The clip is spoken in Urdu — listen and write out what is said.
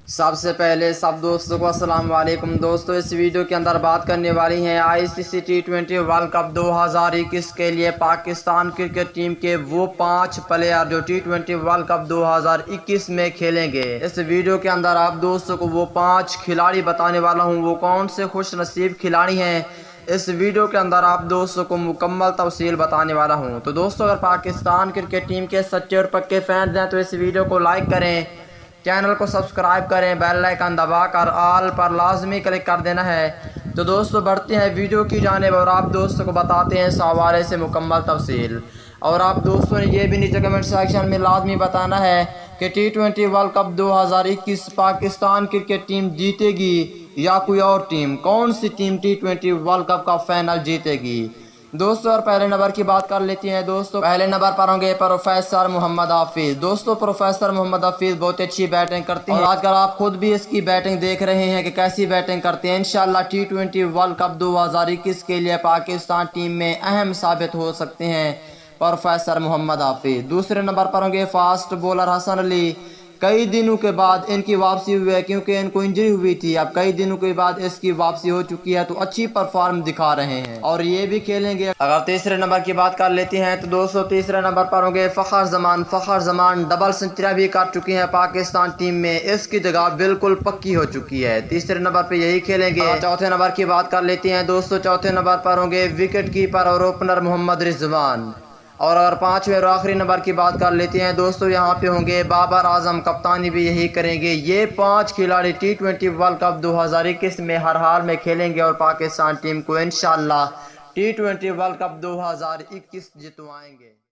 سب سے پہلے سب دوستوں کو السلام علیکم دوستوں، اس ویڈیو کے اندر بات کرنے والی ہیں ICC T20 ورلڈ کپ 2021 کے لیے پاکستان کرکٹ ٹیم کے وہ 5 پلیئر جو T20 ورلڈ کپ 2021 میں کھیلیں گے۔ اس ویڈیو کے اندر آپ دوستوں کو وہ 5 کھلاڑی بتانے والا ہوں، وہ کون سے خوش نصیب کھلاڑی ہیں۔ اس ویڈیو کے اندر آپ دوستوں کو مکمل تفصیل بتانے والا ہوں۔ تو دوستوں، اگر پاکستان کرکٹ ٹیم کے سچے اور پکے فینز ہیں تو اس ویڈیو کو لائک کریں، چینل کو سبسکرائب کریں، بیل آئیکن دبا کر آل پر لازمی کلک کر دینا ہے۔ تو دوستو بڑھتے ہیں ویڈیو کی جانب اور آپ دوستوں کو بتاتے ہیں اس حوالے سے مکمل تفصیل۔ اور آپ دوستوں نے یہ بھی نیچے کمنٹ سیکشن میں لازمی بتانا ہے کہ T20 world cup 2021 Pakistan cricket team جیتے گی یا کوئی اور ٹیم، کون سی ٹیم T20 ورلڈ کپ کا فائنل جیتے گی۔ دوستو اور پہلے نمبر کی بات کر لیتے ہیں۔ دوستو پہلے نمبر پر ہوں گے پروفیسر محمد حفیظ۔ دوستو پروفیسر محمد حفیظ بہت اچھی بیٹنگ کرتے ہیں اور آج کل آپ خود بھی اس کی بیٹنگ دیکھ رہے ہیں کہ کیسی بیٹنگ کرتے ہیں۔ انشاءاللہ T20 ورلڈ کپ 2021 کے لیے پاکستان ٹیم میں اہم ثابت ہو سکتے ہیں پروفیسر محمد حفیظ۔ دوسرے نمبر پر ہوں گے فاسٹ بولر حسن علی۔ کئی دنوں کے بعد ان کی واپسی ہوئی ہے کیونکہ ان کو انجری ہوئی تھی، اب کئی دنوں کے بعد اس کی واپسی ہو چکی ہے تو اچھی پرفارم دکھا رہے ہیں اور یہ بھی کھیلیں گے۔ اگر تیسرے نمبر کی بات کر لیتے ہیں تو دوستو تیسرے نمبر پر ہوں گے فخر زمان۔ فخر زمان ڈبل سنچری بھی کر چکے ہیں پاکستان ٹیم میں، اس کی جگہ بالکل پکی ہو چکی ہے، تیسرے نمبر پہ یہی کھیلیں گے۔ چوتھے نمبر کی بات کر لیتے ہیں دوستو، چوتھے نمبر پر ہوں گے وکٹ کیپر اور اوپنر محمد رضوان۔ اور اگر پانچویں اور آخری نمبر کی بات کر لیتے ہیں دوستو، یہاں پہ ہوں گے بابر اعظم، کپتانی بھی یہی کریں گے۔ یہ 5 کھلاڑی T20 ورلڈ کپ 2021 میں ہر حال میں کھیلیں گے اور پاکستان ٹیم کو انشاءاللہ T20 ورلڈ کپ 2021 جتوائیں گے۔